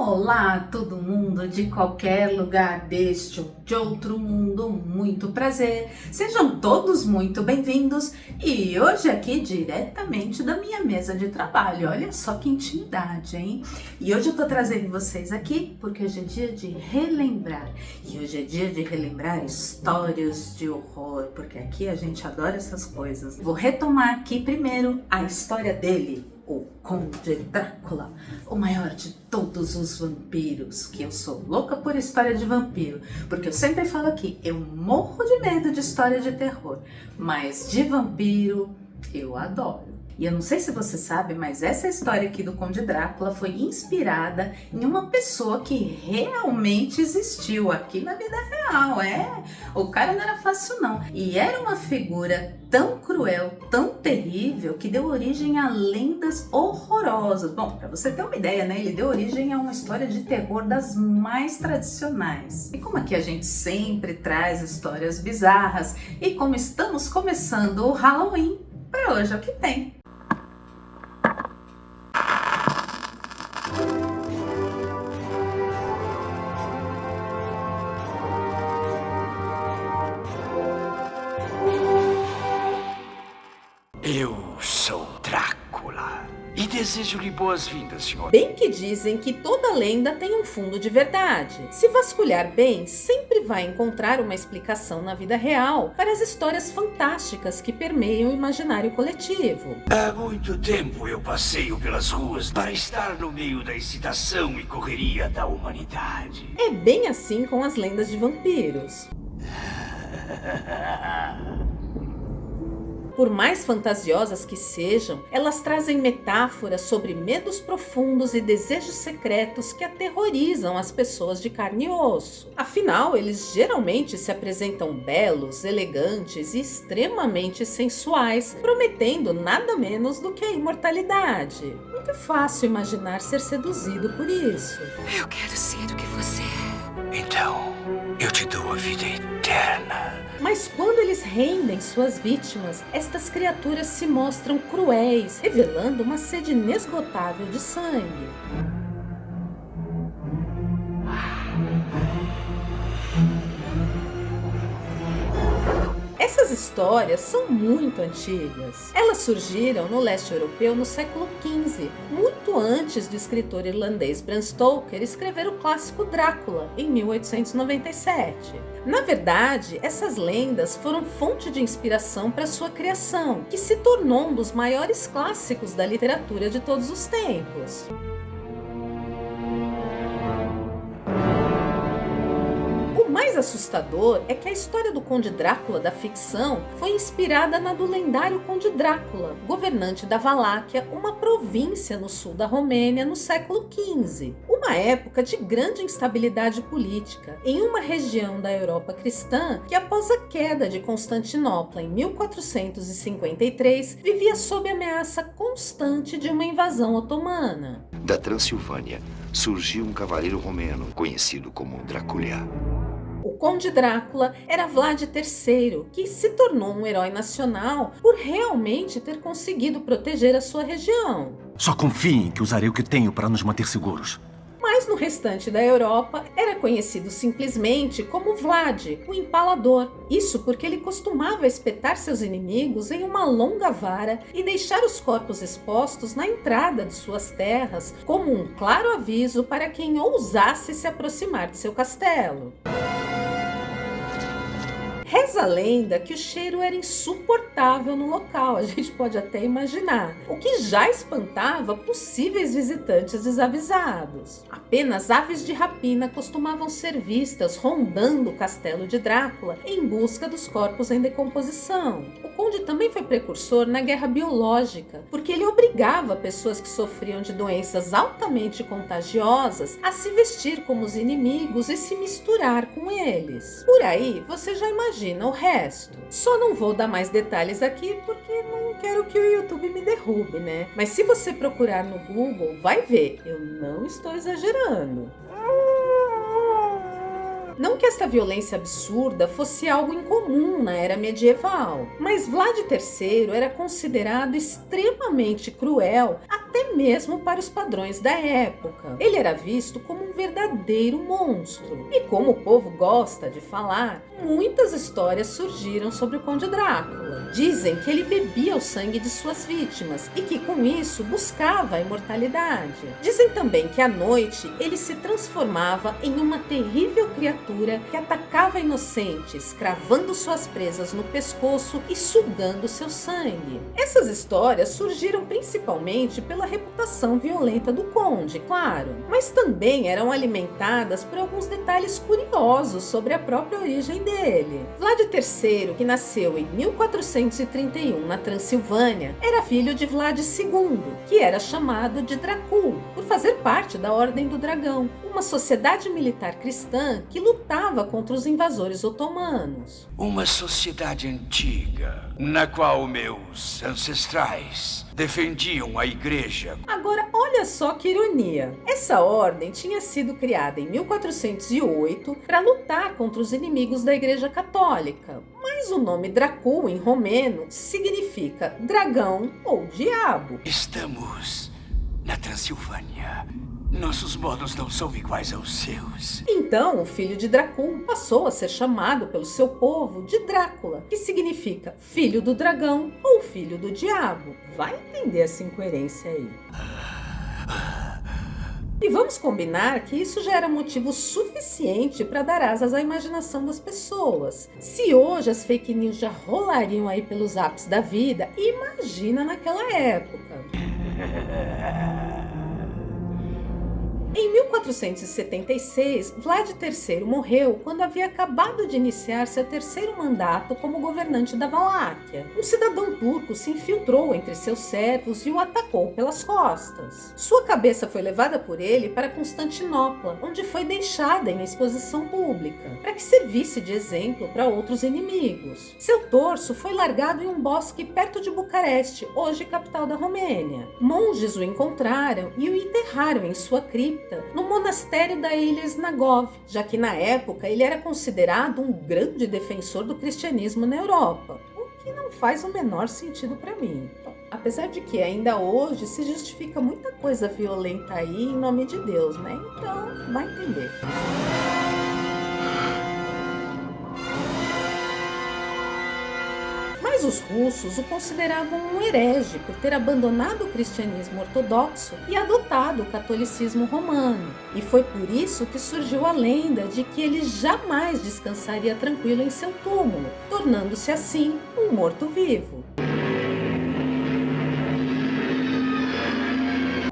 Olá, todo mundo de qualquer lugar deste ou de outro mundo, muito prazer. Sejam todos muito bem-vindos e hoje aqui diretamente da minha mesa de trabalho. Olha só que intimidade, hein? E hoje eu tô trazendo vocês aqui porque hoje é dia de relembrar. E hoje é dia de relembrar histórias de horror, porque aqui a gente adora essas coisas. Vou retomar aqui primeiro a história dele, o Conde Drácula, o maior de todos os vampiros, que eu sou louca por história de vampiro, porque eu sempre falo aqui, eu morro de medo de história de terror, mas de vampiro eu adoro. E eu não sei se você sabe, mas essa história aqui do Conde Drácula foi inspirada em uma pessoa que realmente existiu aqui na vida real, O cara não era fácil não. E era uma figura tão cruel, tão terrível, que deu origem a lendas horrorosas. Bom, pra você ter uma ideia, né? Ele deu origem a uma história de terror das mais tradicionais. E como aqui a gente sempre traz histórias bizarras, e como estamos começando o Halloween, pra hoje é o que tem. Eu sou Drácula e desejo-lhe boas-vindas, senhor. Bem que dizem que toda lenda tem um fundo de verdade. Se vasculhar bem, sempre vai encontrar uma explicação na vida real para as histórias fantásticas que permeiam o imaginário coletivo. Há muito tempo eu passeio pelas ruas para estar no meio da excitação e correria da humanidade. É bem assim com as lendas de vampiros. Por mais fantasiosas que sejam, elas trazem metáforas sobre medos profundos e desejos secretos que aterrorizam as pessoas de carne e osso. Afinal, eles geralmente se apresentam belos, elegantes e extremamente sensuais, prometendo nada menos do que a imortalidade. Muito fácil imaginar ser seduzido por isso. Eu quero ser o que você é. Então, eu te dou a vida eterna. Mas quando eles rendem suas vítimas, estas criaturas se mostram cruéis, revelando uma sede inesgotável de sangue. Essas histórias são muito antigas. Elas surgiram no leste europeu no século XV, muito antes do escritor irlandês Bram Stoker escrever o clássico Drácula, em 1897. Na verdade, essas lendas foram fonte de inspiração para sua criação, que se tornou um dos maiores clássicos da literatura de todos os tempos. O mais assustador é que a história do Conde Drácula da ficção foi inspirada na do lendário Conde Drácula, governante da Valáquia, uma província no sul da Romênia no século XV. Uma época de grande instabilidade política, em uma região da Europa cristã que, após a queda de Constantinopla em 1453, vivia sob ameaça constante de uma invasão otomana. Da Transilvânia surgiu um cavaleiro romeno conhecido como Draculia. O Conde Drácula era Vlad III, que se tornou um herói nacional por realmente ter conseguido proteger a sua região. Só confiem que usarei o que tenho para nos manter seguros. Mas no restante da Europa era conhecido simplesmente como Vlad, o Empalador. Isso porque ele costumava espetar seus inimigos em uma longa vara e deixar os corpos expostos na entrada de suas terras como um claro aviso para quem ousasse se aproximar de seu castelo. Reza a lenda que o cheiro era insuportável no local, a gente pode até imaginar, o que já espantava possíveis visitantes desavisados. Apenas aves de rapina costumavam ser vistas rondando o castelo de Drácula em busca dos corpos em decomposição. O conde também foi precursor na guerra biológica, porque ele obrigava pessoas que sofriam de doenças altamente contagiosas a se vestir como os inimigos e se misturar com eles. Por aí, você já imagina o resto. Só não vou dar mais detalhes aqui porque não quero que o YouTube me derrube, né? Mas se você procurar no Google, vai ver, eu não estou exagerando. Não que esta violência absurda fosse algo incomum na era medieval, mas Vlad III era considerado extremamente cruel, até mesmo para os padrões da época. Ele era visto como um verdadeiro monstro. E como o povo gosta de falar, muitas histórias surgiram sobre o Conde Drácula. Dizem que ele bebia o sangue de suas vítimas e que com isso buscava a imortalidade. Dizem também que à noite ele se transformava em uma terrível criatura que atacava inocentes, cravando suas presas no pescoço e sugando seu sangue. Essas histórias surgiram principalmente pela reputação violenta do conde, claro, mas também eram alimentadas por alguns detalhes curiosos sobre a própria origem dele. Vlad III, que nasceu em 1431 na Transilvânia, era filho de Vlad II, que era chamado de Dracul, por fazer parte da Ordem do Dragão, uma sociedade militar cristã que lutava contra os invasores otomanos. Uma sociedade antiga, na qual meus ancestrais defendiam a igreja. Agora, olha só que ironia. Essa ordem tinha sido criada em 1408 para lutar contra os inimigos da Igreja Católica. Mas o nome Dracul em romeno significa dragão ou diabo. Estamos na Transilvânia. Nossos modos não são iguais aos seus. Então, o filho de Dracul passou a ser chamado pelo seu povo de Drácula, que significa filho do dragão ou filho do diabo. Vai entender essa incoerência aí. E vamos combinar que isso já era motivo suficiente para dar asas à imaginação das pessoas. Se hoje as fake news já rolariam aí pelos apps da vida, imagina naquela época. Em 1476, Vlad III morreu quando havia acabado de iniciar seu terceiro mandato como governante da Valáquia. Um cidadão turco se infiltrou entre seus servos e o atacou pelas costas. Sua cabeça foi levada por ele para Constantinopla, onde foi deixada em exposição pública, para que servisse de exemplo para outros inimigos. Seu torso foi largado em um bosque perto de Bucareste, hoje capital da Romênia. Monges o encontraram e o enterraram em sua cripta no monastério da ilha Snagov, já que na época ele era considerado um grande defensor do cristianismo na Europa, o que não faz o menor sentido para mim. Apesar de que ainda hoje se justifica muita coisa violenta aí em nome de Deus, né? Então, vai entender. Mas os russos o consideravam um herege por ter abandonado o cristianismo ortodoxo e adotado o catolicismo romano. E foi por isso que surgiu a lenda de que ele jamais descansaria tranquilo em seu túmulo, tornando-se assim um morto-vivo.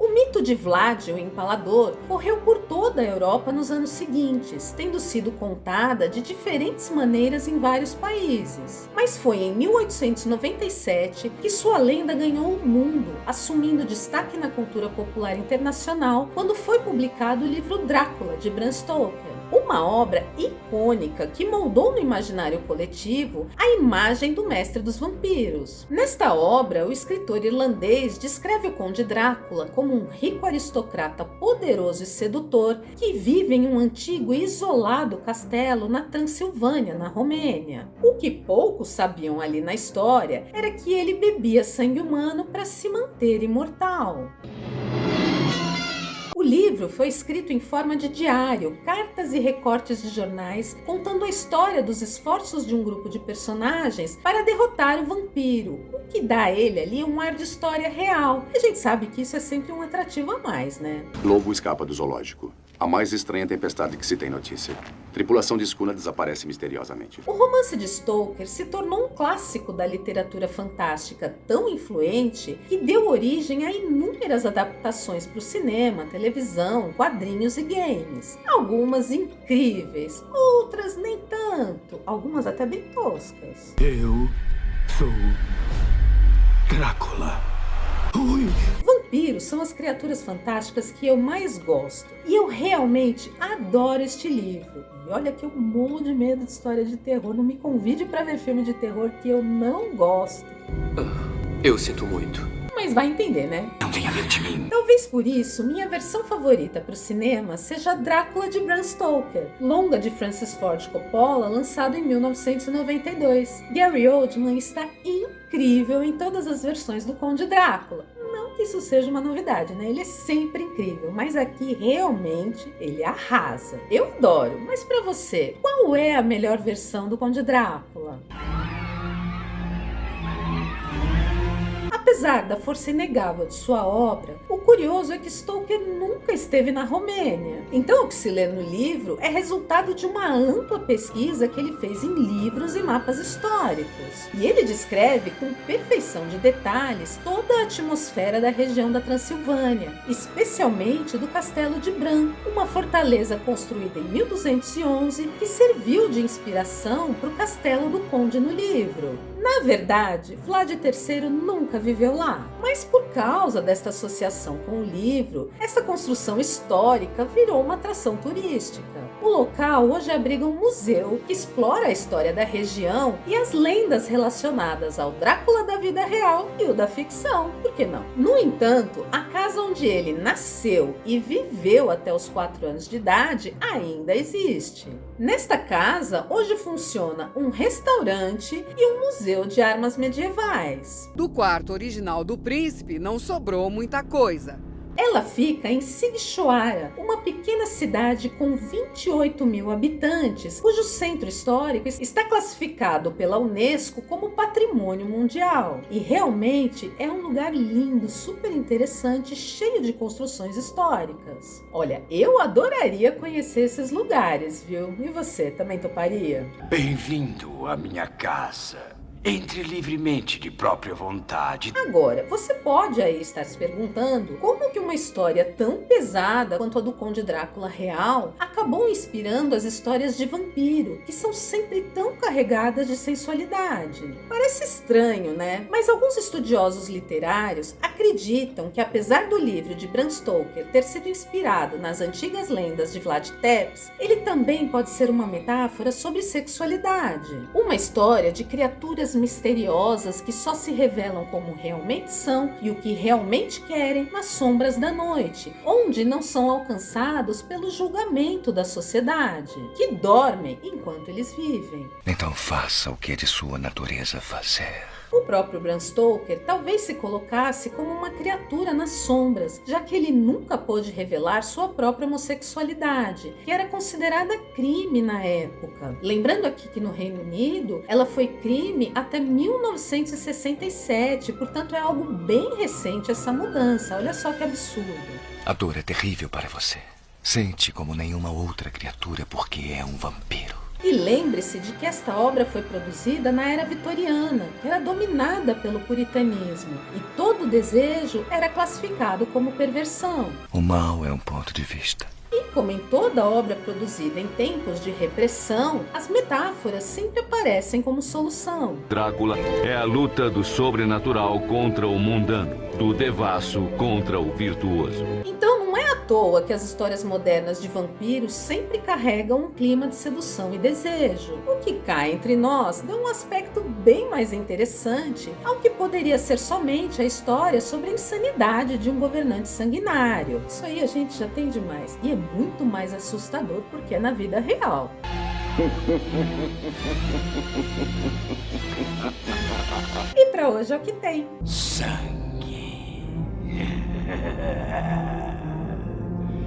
O mito de Vlad, o Empalador, correu por toda a Europa nos anos seguintes, tendo sido contada de diferentes maneiras em vários países. Mas foi em 1897 que sua lenda ganhou o mundo, assumindo destaque na cultura popular internacional quando foi publicado o livro Drácula, de Bram Stoker. Uma obra icônica que moldou no imaginário coletivo a imagem do mestre dos vampiros. Nesta obra, o escritor irlandês descreve o Conde Drácula como um rico aristocrata poderoso e sedutor que vive em um antigo e isolado castelo na Transilvânia, na Romênia. O que poucos sabiam ali na história era que ele bebia sangue humano para se manter imortal. O livro foi escrito em forma de diário, cartas e recortes de jornais, contando a história dos esforços de um grupo de personagens para derrotar o vampiro, o que dá a ele ali um ar de história real. E a gente sabe que isso é sempre um atrativo a mais, né? Lobo escapa do zoológico. A mais estranha tempestade que se tem notícia. Tripulação de escuna desaparece misteriosamente. O romance de Stoker se tornou um clássico da literatura fantástica tão influente que deu origem a inúmeras adaptações para o cinema, televisão, quadrinhos e games. Algumas incríveis, outras nem tanto, algumas até bem toscas. Eu sou Drácula. Ui! Vampiros são as criaturas fantásticas que eu mais gosto. E eu realmente adoro este livro. E olha que eu morro de medo de história de terror. Não me convide para ver filme de terror que eu não gosto. Eu sinto muito. mas vai entender, né? Não tenha medo de mim. Talvez por isso, minha versão favorita para o cinema seja Drácula de Bram Stoker, longa de Francis Ford Coppola, lançado em 1992. Gary Oldman está incrível em todas as versões do Conde Drácula. Não que isso seja uma novidade, né? Ele é sempre incrível, mas aqui realmente ele arrasa. Eu adoro, mas para você, qual é a melhor versão do Conde Drácula? Apesar da força inegável de sua obra, o curioso é que Stoker nunca esteve na Romênia. Então o que se lê no livro é resultado de uma ampla pesquisa que ele fez em livros e mapas históricos. E ele descreve com perfeição de detalhes toda a atmosfera da região da Transilvânia, especialmente do Castelo de Bran, uma fortaleza construída em 1211 que serviu de inspiração para o castelo do Conde no livro. Na verdade, Vlad III nunca viveu lá, mas por causa desta associação com o livro, essa construção histórica virou uma atração turística. O local hoje abriga um museu que explora a história da região e as lendas relacionadas ao Drácula da vida real e o da ficção, por que não? No entanto, a casa onde ele nasceu e viveu até os 4 anos de idade ainda existe. Nesta casa, hoje funciona um restaurante e um museu de armas medievais. Do quarto original do príncipe não sobrou muita coisa. Ela fica em Sigchoara, uma pequena cidade com 28 mil habitantes, cujo centro histórico está classificado pela Unesco como Patrimônio Mundial. E realmente é um lugar lindo, super interessante, cheio de construções históricas. Olha, eu adoraria conhecer esses lugares, viu? E você, também toparia? Bem-vindo à minha casa. Entre livremente de própria vontade. Agora, você pode aí estar se perguntando como que uma história tão pesada quanto a do Conde Drácula real acabou inspirando as histórias de vampiro, que são sempre tão carregadas de sensualidade. Parece estranho, né? Mas alguns estudiosos literários acreditam que apesar do livro de Bram Stoker ter sido inspirado nas antigas lendas de Vlad Tepes, ele também pode ser uma metáfora sobre sexualidade. Uma história de criaturas misteriosas que só se revelam como realmente são e o que realmente querem nas sombras da noite, onde não são alcançados pelo julgamento da sociedade, que dormem enquanto eles vivem. Então faça o que é de sua natureza fazer. O próprio Bram Stoker talvez se colocasse como uma criatura nas sombras, já que ele nunca pôde revelar sua própria homossexualidade, que era considerada crime na época. Lembrando aqui que no Reino Unido, ela foi crime até 1967, portanto é algo bem recente essa mudança. Olha só que absurdo. A dor é terrível para você. Sente como nenhuma outra criatura porque é um vampiro. E lembre-se de que esta obra foi produzida na era vitoriana, que era dominada pelo puritanismo, e todo desejo era classificado como perversão. O mal é um ponto de vista. E como em toda obra produzida em tempos de repressão, as metáforas sempre aparecem como solução. Drácula é a luta do sobrenatural contra o mundano, do devasso contra o virtuoso. Então não é à toa que as histórias modernas de vampiros sempre carregam um clima de sedução e desejo. O que cá entre nós dá um aspecto bem mais interessante ao que poderia ser somente a história sobre a insanidade de um governante sanguinário. Isso aí a gente já tem demais. E é muito mais assustador porque é na vida real. E pra hoje é o que tem. Sangue.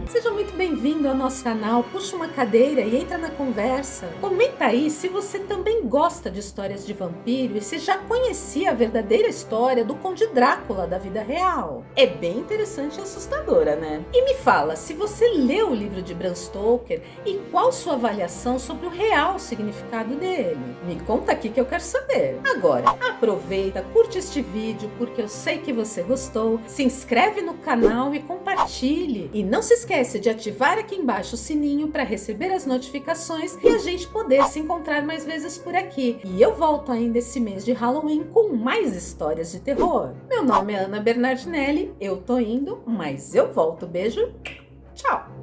Seja muito bem-vindo ao nosso canal, puxa uma cadeira e entra na conversa. Comenta aí se você também gosta de histórias de vampiro e se já conhecia a verdadeira história do Conde Drácula da vida real. É bem interessante e assustadora, né? E me fala se você leu o livro de Bram Stoker e qual sua avaliação sobre o real significado dele. Me conta aqui que eu quero saber. Agora, aproveita, curte este vídeo porque eu sei que você gostou, se inscreve no canal e compartilhe. E não se esquece de ativar aqui embaixo o sininho para receber as notificações e a gente poder se encontrar mais vezes por aqui. E eu volto ainda esse mês de Halloween com mais histórias de terror. Meu nome é Ana Bernardinelli, eu tô indo, mas eu volto. Beijo, tchau!